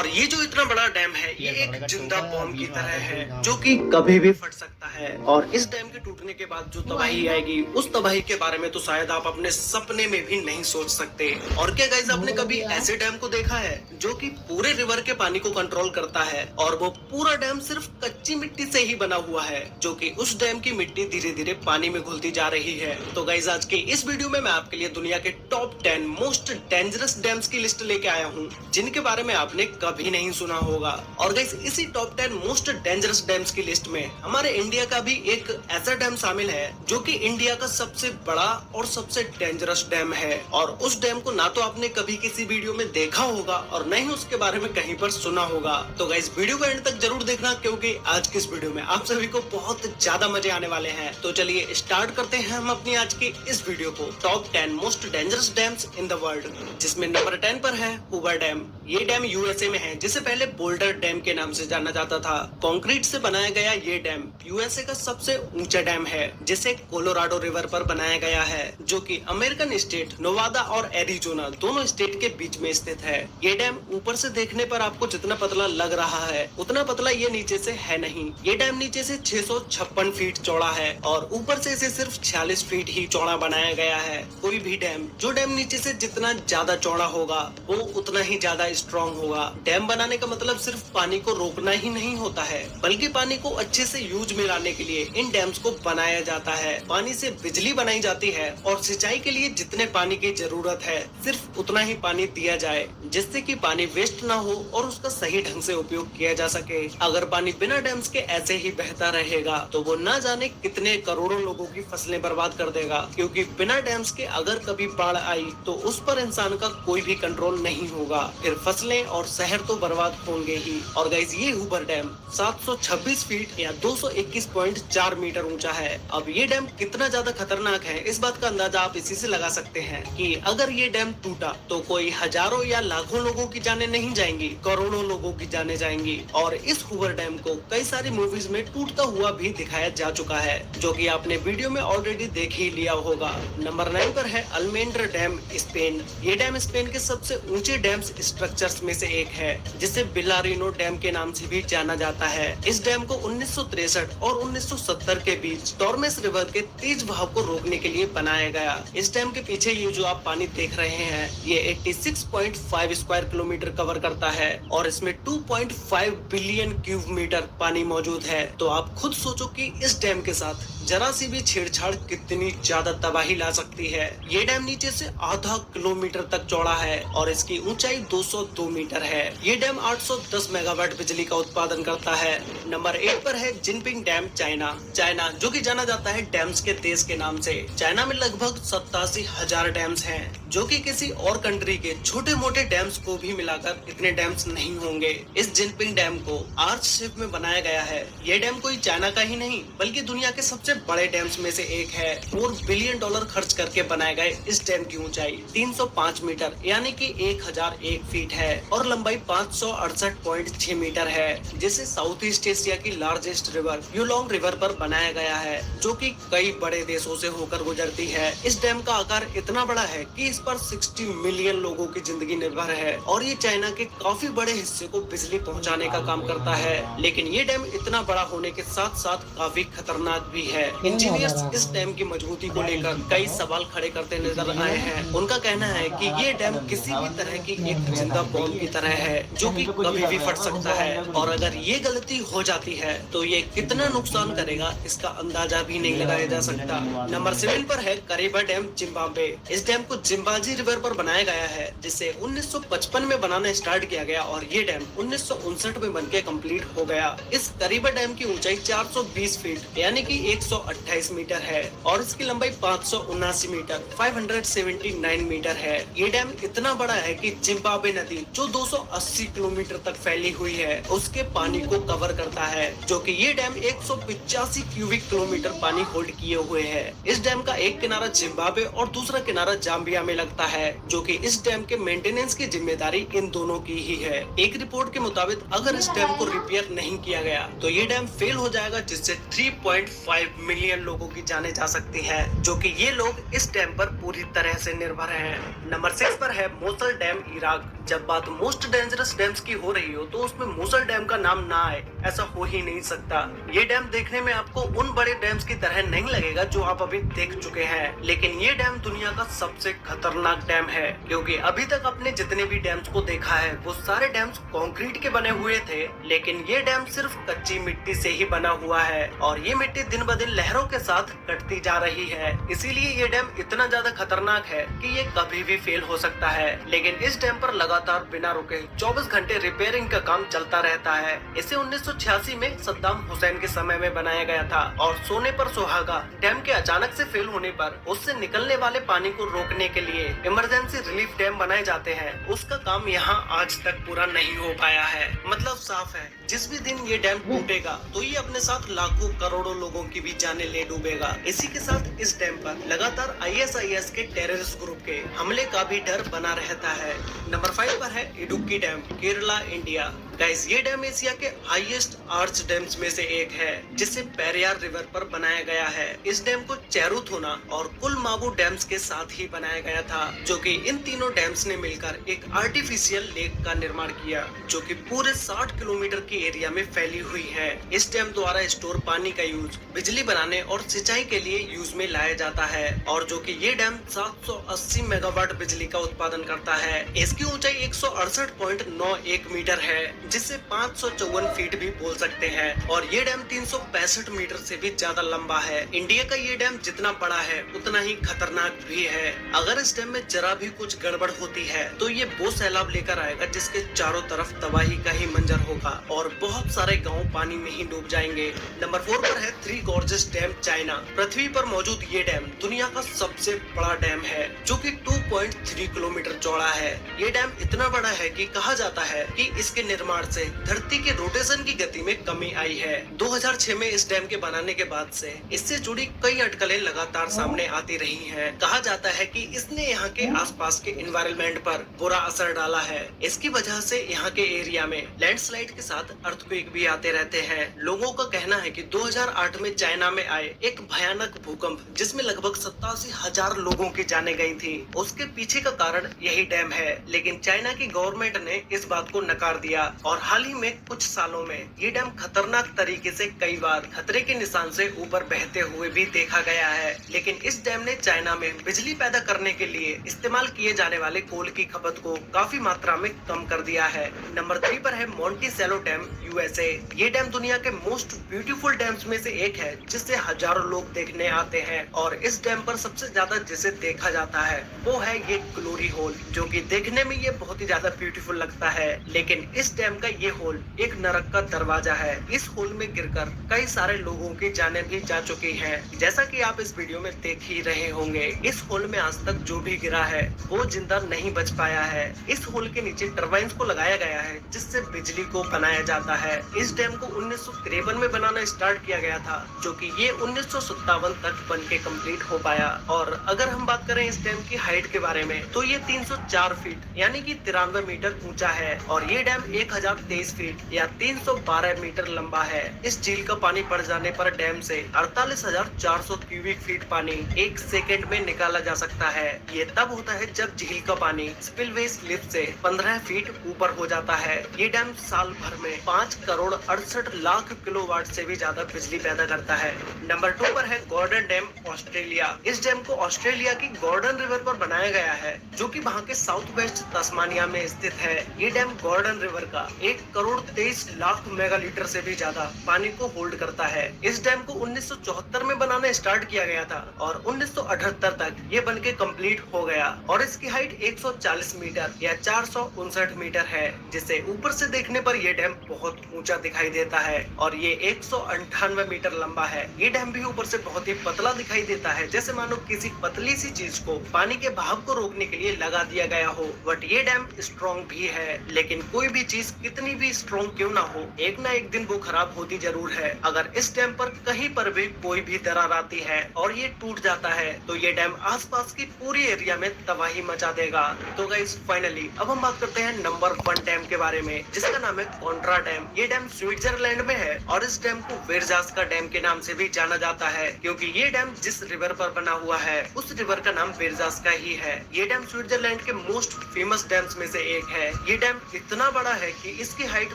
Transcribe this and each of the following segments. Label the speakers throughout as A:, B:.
A: और ये जो इतना बड़ा डैम है ये एक जिंदा बॉम्ब की तरह है जो कि कभी भी फट सकता है। और इस डैम के टूटने के बाद जो तबाही आएगी उस तबाही के बारे में तो शायद आप अपने सपने में भी नहीं सोच सकते। और क्या गाइस, आपने कभी ऐसे डैम को देखा है जो कि पूरे रिवर के पानी को कंट्रोल करता है और वो पूरा डैम सिर्फ कच्ची मिट्टी से ही बना हुआ है, जो कि उस डैम की मिट्टी धीरे धीरे पानी में घुलती जा रही है। तो गाइस, आज के इस वीडियो में मैं आपके लिए दुनिया के टॉप 10 मोस्ट डेंजरस डैम्स की लिस्ट लेके आया हूँ जिनके बारे में आपने कभी नहीं सुना होगा। और गाइस, इसी टॉप 10 मोस्ट डेंजरस डैम्स की लिस्ट में हमारे इंडिया का भी एक ऐसा डैम शामिल है जो कि इंडिया का सबसे बड़ा और सबसे डेंजरस डैम है। और उस डैम को ना तो आपने कभी किसी वीडियो में देखा होगा और न ही उसके बारे में कहीं पर सुना होगा। तो गाइस, वीडियो को एंड तक जरूर देखना क्योंकि आज की इस वीडियो में आप सभी को बहुत ज्यादा मजे आने वाले हैं। तो चलिए स्टार्ट करते हैं हम अपनी आज की इस वीडियो को। Top 10 most dangerous dams in the world, जिसमें नंबर 10 पर है हूवर डैम। ये डैम यूएसए में है, जिसे पहले बोल्डर डैम के नाम से जाना जाता था। कंक्रीट से बनाया गया ये डैम यूएसए का सबसे ऊंचा डैम है, जिसे कोलोराडो रिवर पर बनाया गया है, जो कि अमेरिकन स्टेट नोवादा और एरिजोना दोनों स्टेट के बीच में स्थित है। ये डैम ऊपर से देखने पर आपको जितना पतला लग रहा है उतना पतला ये नीचे से है नहीं। ये डैम नीचे से 656 फीट चौड़ा है और ऊपर से इसे सिर्फ 46 फीट ही चौड़ा बनाया गया है। कोई भी डैम, जो डैम नीचे से जितना ज्यादा चौड़ा होगा वो उतना ही ज्यादा स्ट्रॉन्ग होगा। डैम बनाने का मतलब सिर्फ पानी को रोकना ही नहीं होता है, बल्कि पानी को अच्छे से यूज में लाने के लिए इन डैम्स को बनाया जाता है। पानी से बिजली बनाई जाती है और सिंचाई के लिए जितने पानी की जरूरत है सिर्फ उतना ही पानी दिया जाए, जिससे कि पानी वेस्ट ना हो और उसका सही ढंग से उपयोग किया जा सके। अगर पानी बिना डैम्स के ऐसे ही बहता रहेगा तो वो ना जाने कितने करोड़ों लोगों की फसलें बर्बाद कर देगा, क्योंकि बिना डैम्स के अगर कभी बाढ़ आई तो उस पर इंसान का कोई भी कंट्रोल नहीं होगा, फिर फसलें और शहर तो बर्बाद होंगे ही। और गाइस, ये हूवर डैम 726 फीट या 221.4 मीटर ऊंचा है। अब ये डैम कितना ज्यादा खतरनाक है इस बात का अंदाजा आप इसी से लगा सकते हैं कि अगर ये डैम टूटा तो कोई हजारों या लाखों लोगों की जानें नहीं जाएंगी, करोड़ों लोगों की जानें जाएंगी। और इस हूवर डैम को कई सारी मूवीज में टूटता हुआ भी दिखाया जा चुका है, जो कि आपने वीडियो में ऑलरेडी देख ही लिया होगा। नंबर 9 पर है अल्मेंड्रा डैम, स्पेन। ये डैम स्पेन के सबसे ऊंचे डैम स्ट्रक्चर्स में से एक है, जिसे बिलारिनो डैम के नाम से भी जाना जाता है। इस डैम को 1963 और 1970 के बीच टॉर्मेस रिवर के तेज बहाव को रोकने के लिए बनाया गया। इस डैम के पीछे ये जो आप पानी देख रहे हैं ये 86.5 स्क्वायर किलोमीटर कवर करता है और इसमें 2.5 बिलियन क्यूब मीटर पानी मौजूद है। तो आप खुद सोचो कि इस डैम के साथ जरा सी भी छेड़छाड़ कितनी ज्यादा तबाही ला सकती है। ये डैम नीचे से आधा किलोमीटर तक चौड़ा है और इसकी ऊंचाई 202 मीटर है। ये डैम 810 मेगावाट बिजली का उत्पादन करता है। नंबर 8 पर है जिनपिंग डैम, चाइना। चाइना, जो कि जाना जाता है डैम्स के देश के नाम से। चाइना में लगभग 87,000 डैम्स हैं, जो कि किसी और कंट्री के छोटे मोटे डैम्स को भी मिलाकर इतने डैम्स नहीं होंगे। इस जिनपिंग डैम को आर्च शेप में बनाया गया है। ये डैम कोई चाइना का ही नहीं बल्कि दुनिया के सबसे बड़े डैम्स में से एक है। $4 बिलियन खर्च करके बनाए गए इस डैम की ऊंचाई 305 मीटर यानी कि 1001 फीट है और लंबाई 568.6 मीटर है, जिसे साउथ ईस्ट एशिया की लार्जेस्ट रिवर यूलोंग रिवर पर बनाया गया है, जो कि कई बड़े देशों से होकर गुजरती है। इस डैम का आकार इतना बड़ा है कि इस पर 60 मिलियन लोगों की जिंदगी निर्भर है और ये चाइना के काफी बड़े हिस्से को बिजली पहुंचाने का काम करता है। लेकिन ये डैम इतना बड़ा होने के साथ साथ काफी खतरनाक भी है। इंजीनियर्स इस डैम की मजबूती को लेकर कई सवाल खड़े करते नजर आए हैं। उनका कहना है कि ये डैम किसी भी तरह की एक जिंदा बॉम्ब की तरह है, जो कि कभी भी फट सकता है और अगर ये गलती हो जाती है तो ये कितना नुकसान करेगा इसका अंदाजा भी नहीं लगाया जा सकता। नंबर 7 पर है करेबा डैम, जिम्बाब्वे। इस डैम को जिम्बाजी रिवर पर बनाया गया है, जिसे 1955 में बनाना स्टार्ट किया गया और ये डैम 1959 में बनके कंप्लीट हो गया। इस करेबा डैम की ऊंचाई 420 फीट यानी कि 128 मीटर है और इसकी लंबाई 579 मीटर 579 मीटर है। ये डैम इतना बड़ा है कि जिम्बाब्वे नदी, जो 280 किलोमीटर तक फैली हुई है, उसके पानी को कवर करता है, जो कि ये डैम 185 क्यूबिक किलोमीटर पानी होल्ड किए हुए है। इस डैम का एक किनारा जिम्बाब्वे और दूसरा किनारा जाम्बिया में लगता है, जो कि इस डैम के मेंटेनेंस की जिम्मेदारी इन दोनों की ही है। एक रिपोर्ट के मुताबिक अगर इस डैम को रिपेयर नहीं किया गया तो ये डैम फेल हो जाएगा, जिससे 3.5 मिलियन लोगों की जाने जा सकती है, जो कि ये लोग इस डैम पर पूरी तरह से निर्भर हैं। नंबर 6 पर है मोसल डैम, इराक। जब जब बात मोस्ट डेंजरस डैम्स की हो रही हो तो उसमें मूसल डैम का नाम ना आए ऐसा हो ही नहीं सकता। ये डैम देखने में आपको उन बड़े डैम्स की तरह नहीं लगेगा जो आप अभी देख चुके हैं, लेकिन ये डैम दुनिया का सबसे खतरनाक डैम है, क्योंकि अभी तक आपने जितने भी डैम्स को देखा है वो सारे डैम्स कंक्रीट के बने हुए थे, लेकिन ये डैम सिर्फ कच्ची मिट्टी से ही बना हुआ है और ये मिट्टी दिन ब दिन लहरों के साथ कटती जा रही है। इसीलिए ये डैम इतना ज्यादा खतरनाक है कि ये कभी भी फेल हो सकता है। लेकिन इस डैम पर लगातार बिना रुके 24 घंटे रिपेयरिंग का काम चलता रहता है। इसे 1986 में सद्दाम हुसैन के समय में बनाया गया था और सोने पर सुहागा डैम के अचानक से फेल होने पर उससे निकलने वाले पानी को रोकने के लिए इमरजेंसी रिलीफ डैम बनाए जाते हैं। उसका काम यहाँ आज तक पूरा नहीं हो पाया है। मतलब साफ है, जिस भी दिन ये डैम टूटेगा तो ये अपने साथ लाखों करोड़ों लोगों की भी जानें ले डूबेगा। इसी के साथ इस डैम पर लगातार ISIS के टेररिस्ट ग्रुप के हमले का भी डर बना रहता है। नंबर 5 पर है Idukki dam, Kerala, India. Guys, ये डैम एशिया के हाईएस्ट आर्च डैम्स में से एक है, जिसे पेरियार रिवर पर बनाया गया है। इस डैम को चेरुथोना और कुलमाबू डैम्स के साथ ही बनाया गया था, जो कि इन तीनों डैम्स ने मिलकर एक आर्टिफिशियल लेक का निर्माण किया, जो कि पूरे 60 किलोमीटर की एरिया में फैली हुई है। इस डैम द्वारा स्टोर पानी का यूज बिजली बनाने और सिंचाई के लिए यूज में लाया जाता है, और जो कि ये डैम 780 मेगावाट बिजली का उत्पादन करता है। इसकी ऊंचाई 168.91 मीटर है, जिसे 554 फीट भी बोल सकते हैं, और ये डैम 365 मीटर से भी ज्यादा लंबा है। इंडिया का ये डैम जितना बड़ा है उतना ही खतरनाक भी है। अगर इस डैम में जरा भी कुछ गड़बड़ होती है तो ये वो सैलाब लेकर आएगा जिसके चारों तरफ तबाही का ही मंजर होगा और बहुत सारे गांव पानी में ही डूब जाएंगे। नंबर 4 पर है थ्री गॉर्जेस डैम, चाइना। पृथ्वी पर मौजूद ये डैम दुनिया का सबसे बड़ा डैम है, जो कि 2.3 किलोमीटर चौड़ा है। ये डैम इतना बड़ा है कि कहा जाता है कि इसके निर्माण से धरती के रोटेशन की गति में कमी आई है। 2006 में इस डैम के बनाने के बाद से इससे जुड़ी कई अटकलें लगातार सामने आती रही हैं। कहा जाता है कि इसने यहाँ के आसपास के एनवायरनमेंट पर बुरा असर डाला है। इसकी वजह से यहाँ के एरिया में लैंडस्लाइड के साथ अर्थक्वेक भी आते रहते हैं। लोगों का कहना है कि 2008 में चाइना में आए एक भयानक भूकंप, जिसमें लगभग 87,000 लोगों की जानें गई थी, उसके पीछे का कारण यही डैम है। लेकिन चाइना की गवर्नमेंट ने इस बात को नकार दिया और हाल ही में कुछ सालों में ये डैम खतरनाक तरीके से कई बार खतरे के निशान से ऊपर बहते हुए भी देखा गया है। लेकिन इस डैम ने चाइना में बिजली पैदा करने के लिए इस्तेमाल किए जाने वाले कोल की खपत को काफी मात्रा में कम कर दिया है। नंबर 3 पर है मोंटिसेलो डैम, USA। ये डैम दुनिया के मोस्ट ब्यूटीफुल डैम्स में से एक है, जिसे हजारों लोग देखने आते हैं, और इस डैम पर सबसे ज्यादा जिसे देखा जाता है वो है ये ग्लोरी होल, जो कि देखने में ये बहुत ही ज्यादा ब्यूटीफुल लगता है। लेकिन इस डैम का ये होल एक नरक का दरवाजा है। इस होल में गिरकर कई सारे लोगों की जानें भी जा चुकी हैं। जैसा कि आप इस वीडियो में देख ही रहे होंगे, इस होल में आज तक जो भी गिरा है वो जिंदा नहीं बच पाया है। इस होल के नीचे टरबाइन्स को लगाया गया है, जिससे बिजली को बनाया जाता है। इस डैम को 1953 में बनाना स्टार्ट किया गया था, जो कि ये 1957 तक बन के कम्प्लीट हो पाया। और अगर हम बात करें इस डैम की हाइट के बारे में, तो ये 304 फीट यानी कि 93 मीटर ऊंचा है, और ये डैम 1023 फीट या 312 मीटर लंबा है। इस झील का पानी बढ़ जाने पर डैम से 48,400 क्यूबिक फीट पानी एक सेकेंड में निकाला जा सकता है। ये तब होता है जब झील का पानी स्पिलवेज लिफ्ट से 15 फीट ऊपर हो जाता है। ये डैम साल भर में 5 करोड़ 68 लाख किलोवाट से भी ज्यादा बिजली पैदा करता है। नंबर 2 पर है गॉर्डन डैम, ऑस्ट्रेलिया। इस डैम को ऑस्ट्रेलिया की गॉर्डन रिवर पर बनाया गया है, जो कि वहाँ के साउथ वेस्ट तस्मानिया में स्थित है। ये डैम गॉर्डन रिवर का 1 करोड़ 23 लाख मेगालीटर से भी ज्यादा पानी को होल्ड करता है। इस डैम को 1974 में बनाना स्टार्ट किया गया था और 1978 तक ये बनके कंप्लीट हो गया, और इसकी हाइट 140 मीटर या 459 मीटर है, जिसे ऊपर से देखने पर ये डैम बहुत ऊंचा दिखाई देता है, और ये 198 मीटर लंबा है। ये डैम भी ऊपर से बहुत ही पतला दिखाई देता है, जैसे मानो किसी पतली सी चीज को पानी के बहाव को रोकने के लिए लगा दिया गया हो। बट ये डैम स्ट्रॉन्ग भी है, लेकिन कोई भी चीज कितनी भी स्ट्रॉन्ग क्यों ना हो, एक ना एक दिन वो खराब होती जरूर है। अगर इस डैम पर कहीं पर भी कोई भी दरार आती है और ये टूट जाता है तो ये डैम आसपास की पूरी एरिया में तबाही मचा देगा। तो गाइस फाइनली अब हम बात करते हैं नंबर 1 डैम के बारे में, जिसका नाम है कॉन्ट्रा डैम। ये डैम स्विट्जरलैंड में है और इस डैम को वेरजास का डैम के नाम से भी जाना जाता है, क्योंकि ये डैम जिस रिवर पर बना हुआ है उस रिवर का नाम वेरजास का ही है। ये डैम स्विट्जरलैंड के मोस्ट फेमस डैम्स में से एक है। ये डैम इतना बड़ा है कि इसकी हाइट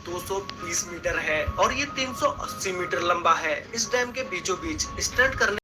A: 220 मीटर है और ये 380 मीटर लंबा है। इस डैम के बीचों बीच स्टंट करने